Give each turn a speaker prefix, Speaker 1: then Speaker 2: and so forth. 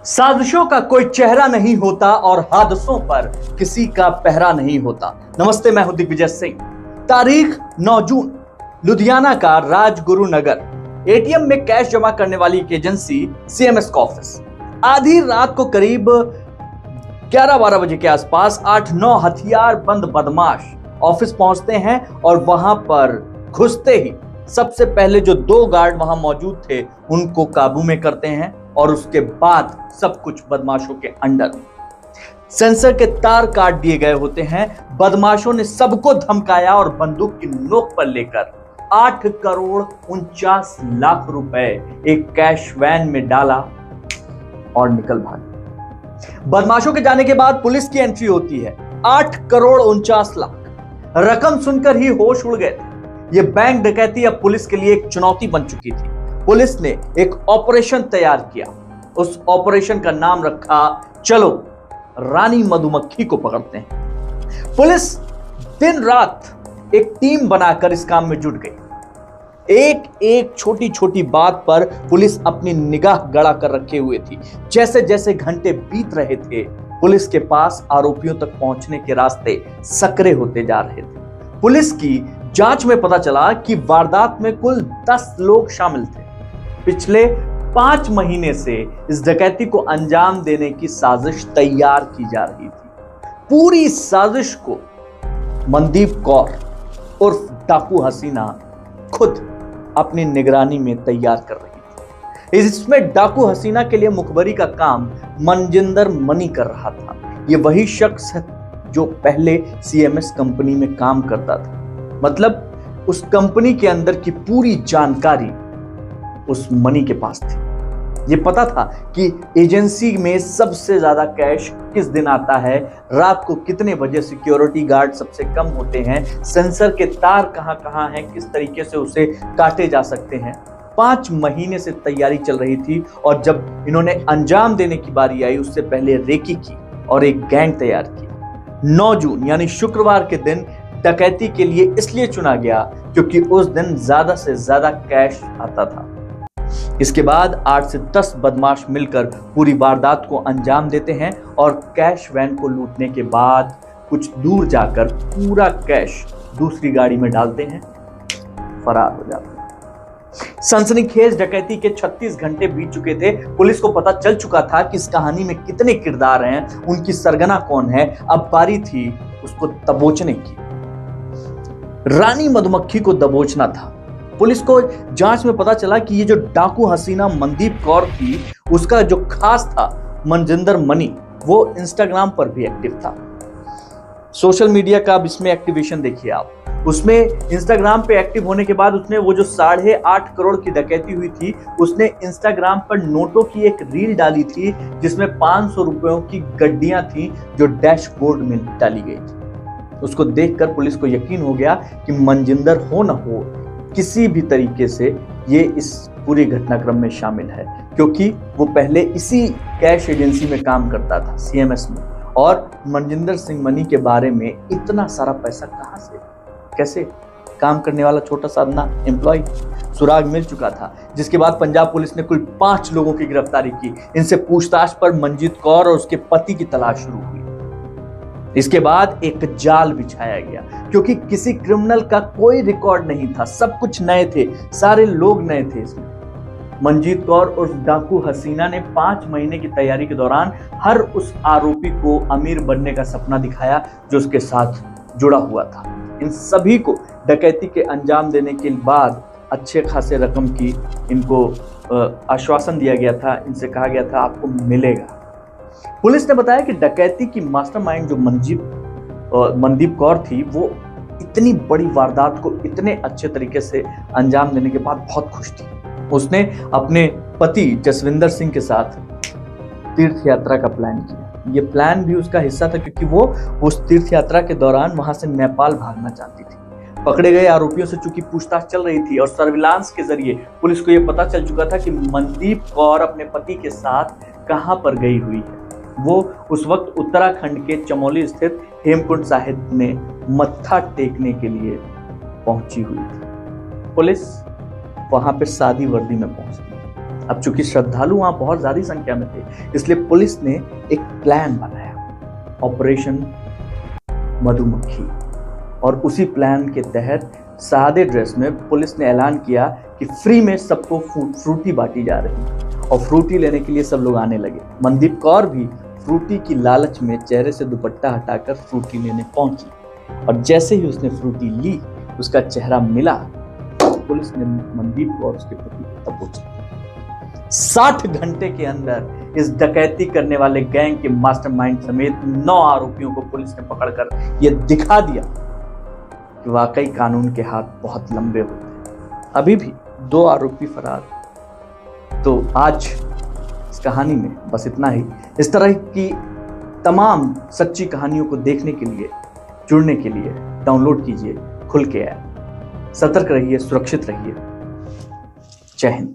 Speaker 1: साजिशों का कोई चेहरा नहीं होता और हादसों पर किसी का पहरा नहीं होता। नमस्ते, मैं हूं दिग्विजय सिंह। तारीख 9 जून, लुधियाना का राजगुरु नगर एटीएम में कैश जमा करने वाली एक एजेंसी सीएमएस का ऑफिस। आधी रात को करीब 11-12 बजे के आसपास 8-9 हथियार बंद बदमाश ऑफिस पहुंचते हैं और वहां पर घुसते ही सबसे पहले जो 2 गार्ड वहां मौजूद थे उनको काबू में करते हैं और उसके बाद सब कुछ बदमाशों के अंडर। सेंसर के तार काट दिए गए होते हैं। बदमाशों ने सबको धमकाया और बंदूक की नोक पर लेकर 8 करोड़ 49 लाख रुपए एक कैश वैन में डाला और निकल भागे। बदमाशों के जाने के बाद पुलिस की एंट्री होती है। 8 करोड़ 49 लाख रकम सुनकर ही होश उड़ गए थे। यह बैंक डकैती अब पुलिस के लिए एक चुनौती बन चुकी थी। पुलिस ने एक ऑपरेशन तैयार किया। उस ऑपरेशन का नाम रखा, चलो रानी मधुमक्खी को पकड़ते हैं। पुलिस दिन रात एक टीम बनाकर इस काम में जुट गई। एक एक छोटी छोटी बात पर पुलिस अपनी निगाह गड़ा कर रखे हुए थी। जैसे जैसे घंटे बीत रहे थे, पुलिस के पास आरोपियों तक पहुंचने के रास्ते सकरे होते जा रहे थे। पुलिस की जांच में पता चला कि वारदात में कुल 10 लोग शामिल थे। पिछले 5 महीने से इस डकैती को अंजाम देने की साजिश तैयार की जा रही थी। पूरी साजिश को मनदीप कौर उर्फ डाकू हसीना खुद अपनी निगरानी में तैयार कर रही थी। इसमें डाकू हसीना के लिए मुखबरी का काम मनजिंदर मनी कर रहा था। यह वही शख्स है जो पहले सीएमएस कंपनी में काम करता था। मतलब उस कंपनी के अंदर की पूरी जानकारी उस मनी के पास थी। ये पता था कि एजेंसी में सबसे ज्यादा कैश किस दिन आता है, रात को कितने बजे सिक्योरिटी गार्ड सबसे कम होते हैं, सेंसर के तार कहां कहां हैं, किस तरीके से उसे काटे जा सकते हैं। 5 महीने से तैयारी चल रही थी और जब इन्होंने अंजाम देने की बारी आई, उससे पहले रेकी की और एक गैंग तैयार की। 9 जून यानी शुक्रवार के दिन डकैती के लिए इसलिए चुना गया क्योंकि उस दिन ज्यादा से ज्यादा कैश आता था। इसके बाद 8 से 10 बदमाश मिलकर पूरी वारदात को अंजाम देते हैं और कैश वैन को लूटने के बाद कुछ दूर जाकर पूरा कैश दूसरी गाड़ी में डालते हैं, फरार हो जाते हैं। सनसनीखेज डकैती के 36 घंटे बीत चुके थे। पुलिस को पता चल चुका था कि इस कहानी में कितने किरदार हैं, उनकी सरगना कौन है। अब बारी थी उसको दबोचने की। रानी मधुमक्खी को दबोचना था। पुलिस को जांच में पता चला कि ये जो डाकू हसीना मनदीप कौर थी, उसका जो खास था मनजिंदर मनी, वो इंस्टाग्राम पर भी एक्टिव था। सोशल मीडिया का अब इसमें एक्टिवेशन देखिए आप। उसमें इंस्टाग्राम पे एक्टिव होने के बाद उसने वो जो 8.5 करोड़ की डकैती हुई थी, उसने इंस्टाग्राम पर नोटों की एक रील डाली थी जिसमें 500 रुपयों की गड्डियां थी जो डैशबोर्ड में डाली गई थी। उसको देखकर पुलिस को यकीन हो गया कि मनजिंदर हो न हो, किसी भी तरीके से ये इस पूरी घटनाक्रम में शामिल है, क्योंकि वो पहले इसी कैश एजेंसी में काम करता था, सीएमएस में। और मनजिंदर सिंह मनी के बारे में इतना सारा पैसा कहां से, कैसे? काम करने वाला छोटा सा अपना एम्प्लॉय सुराग मिल चुका था, जिसके बाद पंजाब पुलिस ने कुल 5 लोगों की गिरफ्तारी की। इनसे पूछताछ पर मनजीत कौर और उसके पति की तलाश शुरू हुई। इसके बाद एक जाल बिछाया गया, क्योंकि किसी क्रिमिनल का कोई रिकॉर्ड नहीं था, सब कुछ नए थे, सारे लोग नए थे इसमें। मनजीत कौर और डाकू हसीना ने 5 महीने की तैयारी के दौरान हर उस आरोपी को अमीर बनने का सपना दिखाया जो उसके साथ जुड़ा हुआ था। इन सभी को डकैती के अंजाम देने के बाद अच्छे खासे रकम की इनको आश्वासन दिया गया था। इनसे कहा गया था आपको मिलेगा। पुलिस ने बताया कि डकैती की मास्टरमाइंड जो मनदीप कौर थी, वो इतनी बड़ी वारदात को इतने अच्छे तरीके से अंजाम देने के बाद बहुत खुश थी। उसने अपने पति जसविंदर सिंह के साथ तीर्थ यात्रा का प्लान किया। ये प्लान भी उसका हिस्सा था, क्योंकि वो उस तीर्थ यात्रा के दौरान वहां से नेपाल भागना चाहती थी। पकड़े गए आरोपियों से चूंकि पूछताछ चल रही थी और सर्विलांस के जरिए पुलिस को यह पता चल चुका था कि मनदीप कौर अपने पति के साथ कहां पर गई हुई है। वो उस वक्त उत्तराखंड के चमोली स्थित हेमकुंड साहिब में मत्था टेकने के लिए पहुंची हुई थी। पुलिस वहां पे सादी वर्दी में पहुंचती अब चूंकि श्रद्धालु वहां बहुत ज्यादा संख्या में थे, इसलिए पुलिस ने एक प्लान बनाया, ऑपरेशन मधुमक्खी। और उसी प्लान के तहत सादे ड्रेस में पुलिस ने ऐलान किया कि फ्री में सबको फ्रूटी बांटी जा रही है, और फ्रूटी लेने के लिए सब लोग आने लगे। मनदीप कौर भी फ्रूटी की लालच में चेहरे से दुपट्टा हटाकर फ्रूटी लेने पहुंची, और जैसे ही उसने फ्रूटी ली, उसका चेहरा मिला, पुलिस ने मनदीप कौर उसके पति को दबोचा। 60 घंटे के अंदर इस डकैती करने वाले गैंग के मास्टरमाइंड समेत 9 आरोपियों को पुलिस ने पकड़कर यह दिखा दिया कि वाकई कानून के हाथ बहुत लंबे होते हैं। अभी भी 2 आरोपी फरार। तो आज इस कहानी में बस इतना ही। इस तरह की तमाम सच्ची कहानियों को देखने के लिए, जुड़ने के लिए डाउनलोड कीजिए खुल के ऐप। सतर्क रहिए, सुरक्षित रहिए। जय हिंद।